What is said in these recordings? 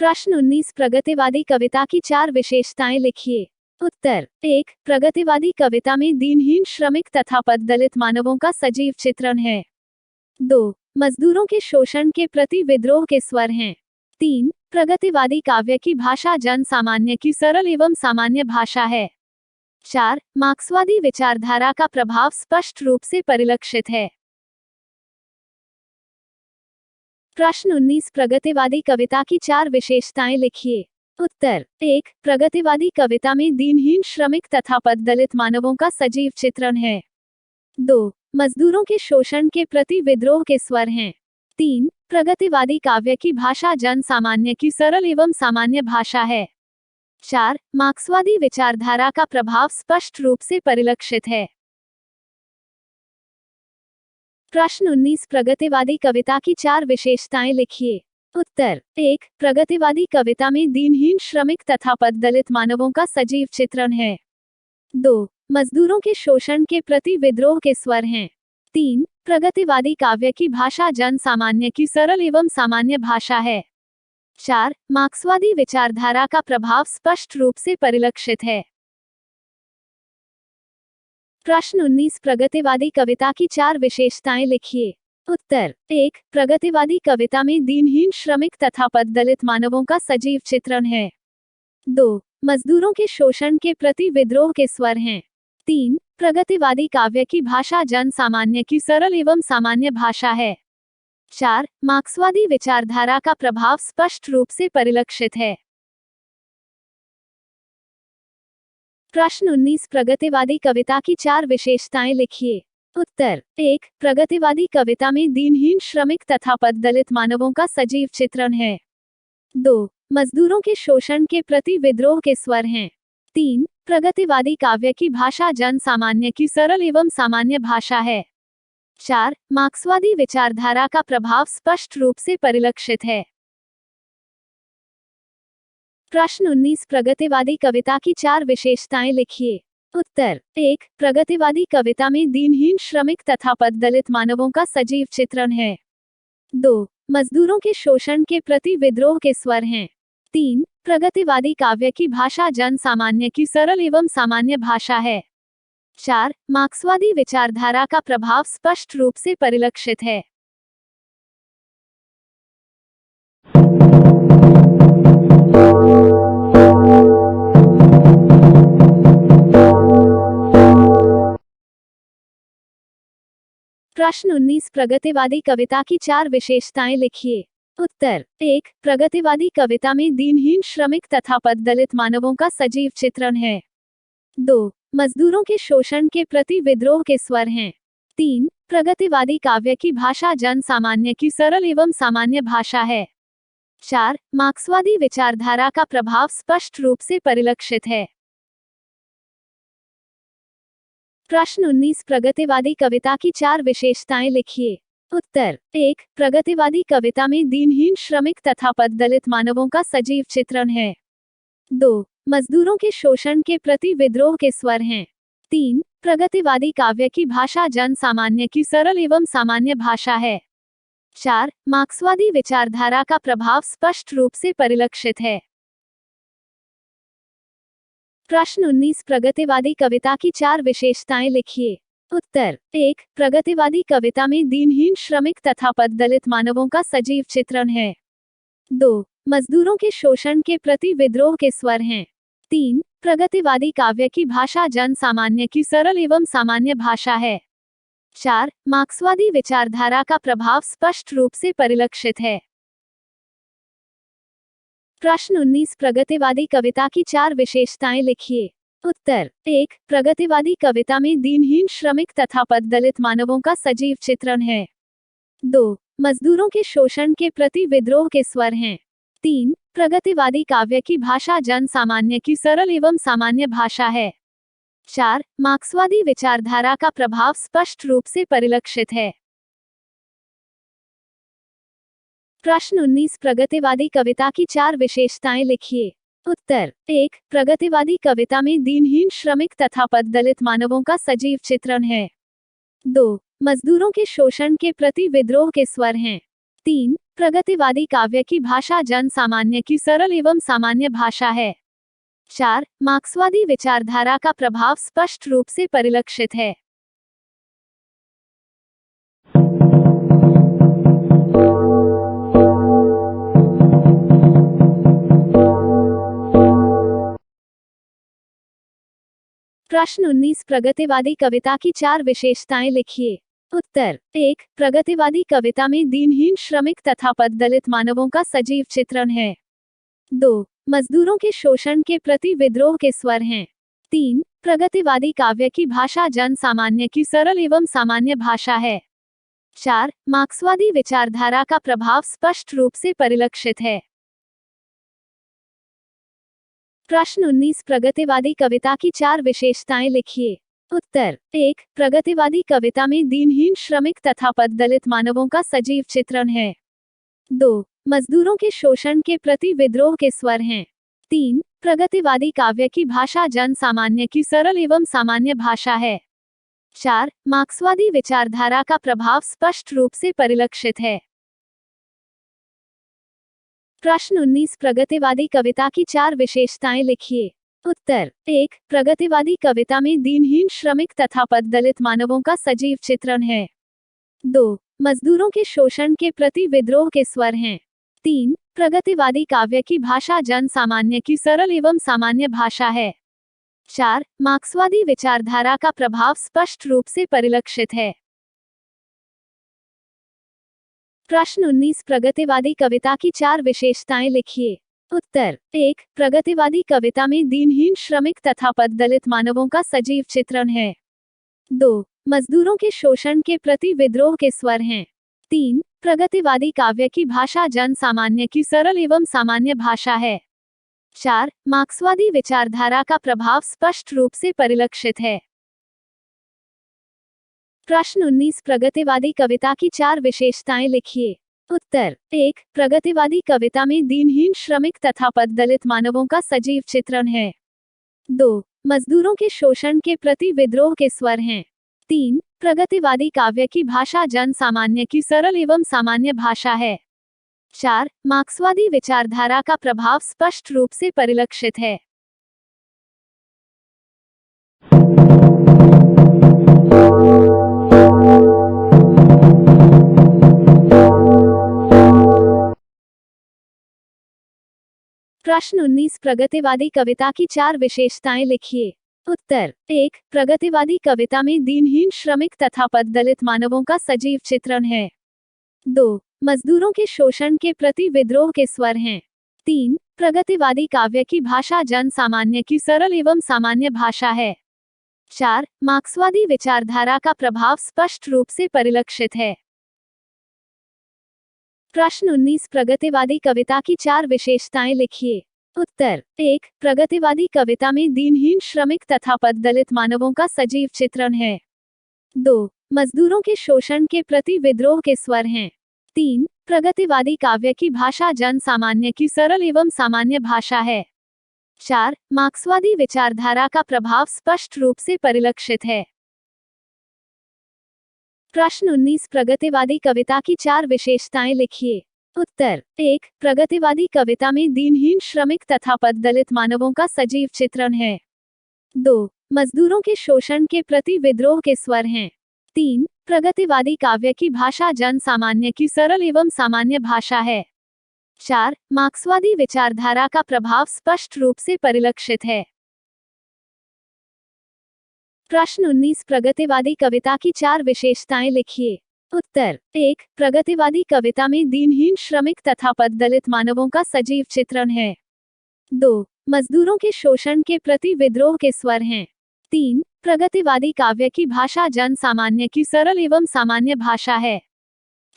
प्रश्न 19 प्रगतिवादी कविता की 4 विशेषताएं लिखिए। उत्तर 1 प्रगतिवादी कविता में दीनहीन श्रमिक तथा पददलित मानवों का सजीव चित्रण है। 2 मजदूरों के शोषण के प्रति विद्रोह के स्वर हैं। 3 प्रगतिवादी काव्य की भाषा जन सामान्य की सरल एवं सामान्य भाषा है। 4 मार्क्सवादी विचारधारा का प्रभाव स्पष्ट रूप से परिलक्षित है। प्रश्न 19 प्रगतिवादी कविता की 4 विशेषताएं लिखिए। उत्तर 1 प्रगतिवादी कविता में दीनहीन श्रमिक तथा पददलित मानवों का सजीव चित्रण है। 2 मजदूरों के शोषण के प्रति विद्रोह के स्वर हैं। 3 प्रगतिवादी काव्य की भाषा जन सामान्य की सरल एवं सामान्य भाषा है। 4 मार्क्सवादी विचारधारा का प्रभाव स्पष्ट रूप से परिलक्षित है। प्रश्न 19 प्रगतिवादी कविता की 4 विशेषताएं लिखिए। उत्तर 1 प्रगतिवादी कविता में दीनहीन श्रमिक तथा पददलित मानवों का सजीव चित्रण है। 2 मजदूरों के शोषण के प्रति विद्रोह के स्वर हैं। 3 प्रगतिवादी काव्य की भाषा जन सामान्य की सरल एवं सामान्य भाषा है। 4 मार्क्सवादी विचारधारा का प्रभाव स्पष्ट रूप से परिलक्षित है। प्रश्न 19 प्रगतिवादी कविता की 4 विशेषताएं लिखिए। उत्तर 1 प्रगतिवादी कविता में दीनहीन श्रमिक तथा पददलित मानवों का सजीव चित्रण है। 2 मजदूरों के शोषण के प्रति विद्रोह के स्वर हैं। 3 प्रगतिवादी काव्य की भाषा जन सामान्य की सरल एवं सामान्य भाषा है। 4 मार्क्सवादी विचारधारा का प्रभाव स्पष्ट रूप से परिलक्षित है। प्रश्न 19 प्रगतिवादी कविता की 4 विशेषताएं लिखिए। उत्तर 1 प्रगतिवादी कविता में दीनहीन श्रमिक तथा पददलित मानवों का सजीव चित्रण है। 2 मजदूरों के शोषण के प्रति विद्रोह के स्वर हैं। 3 प्रगतिवादी काव्य की भाषा जन सामान्य की सरल एवं सामान्य भाषा है। 4 मार्क्सवादी विचारधारा का प्रभाव स्पष्ट रूप से परिलक्षित है। प्रश्न 19 प्रगतिवादी कविता की 4 विशेषताएं लिखिए। उत्तर 1 प्रगतिवादी कविता में दीनहीन श्रमिक तथा पददलित मानवों का सजीव चित्रण है। 2 मजदूरों के शोषण के प्रति विद्रोह के स्वर हैं। 3 प्रगतिवादी काव्य की भाषा जन सामान्य की सरल एवं सामान्य भाषा है। 4 मार्क्सवादी विचारधारा का प्रभाव स्पष्ट रूप से परिलक्षित है। प्रश्न 19 प्रगतिवादी कविता की 4 विशेषताएं लिखिए। उत्तर 1 प्रगतिवादी कविता में दीनहीन श्रमिक तथा पददलित मानवों का सजीव चित्रण है। 2 मजदूरों के शोषण के प्रति विद्रोह के स्वर हैं। 3 प्रगतिवादी काव्य की भाषा जन सामान्य की सरल एवं सामान्य भाषा है। 4 मार्क्सवादी विचारधारा का प्रभाव स्पष्ट रूप से परिलक्षित है। प्रश्न 19 प्रगतिवादी कविता की 4 विशेषताएं लिखिए। उत्तर 1 प्रगतिवादी कविता में दीनहीन श्रमिक तथा पददलित मानवों का सजीव चित्रण है। 2 मजदूरों के शोषण के प्रति विद्रोह के स्वर हैं। 3 प्रगतिवादी काव्य की भाषा जन सामान्य की सरल एवं सामान्य भाषा है। 4 मार्क्सवादी विचारधारा का प्रभाव स्पष्ट रूप से परिलक्षित है। प्रश्न 19 प्रगतिवादी कविता की 4 विशेषताएं लिखिए। उत्तर 1 प्रगतिवादी कविता में दीनहीन श्रमिक तथा पददलित मानवों का सजीव चित्रण है। 2 मजदूरों के शोषण के प्रति विद्रोह के स्वर हैं। 3 प्रगतिवादी काव्य की भाषा जन सामान्य की सरल एवं सामान्य भाषा है। 4 मार्क्सवादी विचारधारा का प्रभाव स्पष्ट रूप से परिलक्षित है। प्रश्न 19 प्रगतिवादी कविता की 4 विशेषताएं लिखिए। उत्तर 1 प्रगतिवादी कविता में दीनहीन श्रमिक तथा पददलित मानवों का सजीव चित्रण है। 2 मजदूरों के शोषण के प्रति विद्रोह के स्वर हैं। 3 प्रगतिवादी काव्य की भाषा जन सामान्य की सरल एवं सामान्य भाषा है। 4 मार्क्सवादी विचारधारा का प्रभाव स्पष्ट रूप से परिलक्षित है। प्रश्न 19 प्रगतिवादी कविता की 4 विशेषताएं लिखिए। उत्तर 1 प्रगतिवादी कविता में दीनहीन श्रमिक तथा पददलित मानवों का सजीव चित्रण है। 2 मजदूरों के शोषण के प्रति विद्रोह के स्वर हैं। 3 प्रगतिवादी काव्य की भाषा जन सामान्य की सरल एवं सामान्य भाषा है। 4. मार्क्सवादी विचारधारा का प्रभाव स्पष्ट रूप से परिलक्षित है। प्रश्न 19 प्रगतिवादी कविता की 4 विशेषताएं लिखिए। उत्तर। 1. प्रगतिवादी कविता में दीनहीन श्रमिक तथा पददलित मानवों का सजीव चित्रण है। 2. मजदूरों के शोषण के प्रति विद्रोह के स्वर हैं। 3. प्रगतिवादी काव्य की भाषा जन सामान्य की सरल एवं सामान्य भाषा है। 4. मार्क्सवादी विचारधारा का प्रभाव स्पष्ट रूप से परिलक्षित है। प्रश्न 19 प्रगतिवादी कविता की 4 विशेषताएं लिखिए। उत्तर। 1. प्रगतिवादी कविता में दीनहीन श्रमिक तथा पददलित मानवों का सजीव चित्रण है। 2. मजदूरों के शोषण के प्रति विद्रोह के स्वर हैं। 3. प्रगतिवादी काव्य की भाषा जन सामान्य की सरल एवं सामान्य भाषा है। 4. मार्क्सवादी विचारधारा का प्रभाव स्पष्ट रूप से परिलक्षित है। प्रश्न 19 प्रगतिवादी कविता की 4 विशेषताएं लिखिए। उत्तर। 1. प्रगतिवादी कविता में दीनहीन श्रमिक तथा पददलित मानवों का सजीव चित्रण है। 2. मजदूरों के शोषण के प्रति विद्रोह के स्वर हैं। 3. प्रगतिवादी काव्य की भाषा जन सामान्य की सरल एवं सामान्य भाषा है। 4. मार्क्सवादी विचारधारा का प्रभाव स्पष्ट रूप से परिलक्षित है। प्रश्न 19 प्रगतिवादी कविता की 4 विशेषताएं लिखिए। उत्तर। 1. प्रगतिवादी कविता में दीनहीन श्रमिक तथा पददलित मानवों का सजीव चित्रण है। 2. मजदूरों के शोषण के प्रति विद्रोह के स्वर हैं। 3. प्रगतिवादी काव्य की भाषा जन सामान्य की सरल एवं सामान्य भाषा है। 4. मार्क्सवादी विचारधारा का प्रभाव स्पष्ट रूप से परिलक्षित है। प्रश्न 19 प्रगतिवादी कविता की 4 विशेषताएं लिखिए। उत्तर। 1. प्रगतिवादी कविता में दीनहीन श्रमिक तथा पददलित मानवों का सजीव चित्रण है। 2. मजदूरों के शोषण के प्रति विद्रोह के स्वर हैं। 3. प्रगतिवादी काव्य की भाषा जन सामान्य की सरल एवं सामान्य भाषा है। 4. मार्क्सवादी विचारधारा का प्रभाव स्पष्ट रूप से परिलक्षित है। प्रश्न 19 प्रगतिवादी कविता की 4 विशेषताएं लिखिए। उत्तर। 1. प्रगतिवादी कविता में दीनहीन श्रमिक तथा पददलित मानवों का सजीव चित्रण है। 2. मजदूरों के शोषण के प्रति विद्रोह के स्वर हैं। 3. प्रगतिवादी काव्य की भाषा जन सामान्य की सरल एवं सामान्य भाषा है। 4. मार्क्सवादी विचारधारा का प्रभाव स्पष्ट रूप से परिलक्षित है। प्रश्न 19 प्रगतिवादी कविता की 4 विशेषताएं लिखिए। उत्तर। 1. प्रगतिवादी कविता में दीनहीन श्रमिक तथा पददलित मानवों का सजीव चित्रण है। 2. मजदूरों के शोषण के प्रति विद्रोह के स्वर हैं। 3. प्रगतिवादी काव्य की भाषा जन सामान्य की सरल एवं सामान्य भाषा है। 4. मार्क्सवादी विचारधारा का प्रभाव स्पष्ट रूप से परिलक्षित है। प्रश्न 19 प्रगतिवादी कविता की 4 विशेषताएं लिखिए। उत्तर। 1. प्रगतिवादी कविता में दीनहीन श्रमिक तथा पददलित मानवों का सजीव चित्रण है। 2. मजदूरों के शोषण के प्रति विद्रोह के स्वर हैं। 3. प्रगतिवादी काव्य की भाषा जन सामान्य की सरल एवं सामान्य भाषा है। 4. मार्क्सवादी विचारधारा का प्रभाव स्पष्ट रूप से परिलक्षित है। प्रश्न 19 प्रगतिवादी कविता की 4 विशेषताएं लिखिए। उत्तर। 1. प्रगतिवादी कविता में दीनहीन श्रमिक तथा पददलित मानवों का सजीव चित्रण है। 2. मजदूरों के शोषण के प्रति विद्रोह के स्वर हैं। 3. प्रगतिवादी काव्य की भाषा जन सामान्य की सरल एवं सामान्य भाषा है।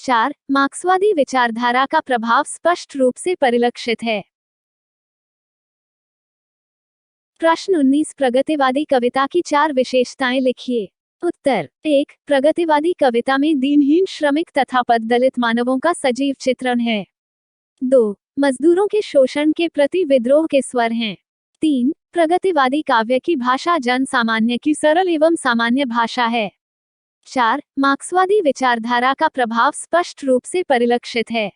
4. मार्क्सवादी विचारधारा का प्रभाव स्पष्ट रूप से परिलक्षित है। प्रश्न 19 प्रगतिवादी कविता की 4 विशेषताएं लिखिए। उत्तर। 1. प्रगतिवादी कविता में दीनहीन श्रमिक तथा पददलित मानवों का सजीव चित्रण है। 2. मजदूरों के शोषण के प्रति विद्रोह के स्वर हैं। 3. प्रगतिवादी काव्य की भाषा जन सामान्य की सरल एवं सामान्य भाषा है। 4. मार्क्सवादी विचारधारा का प्रभाव स्पष्ट रूप से परिलक्षित है।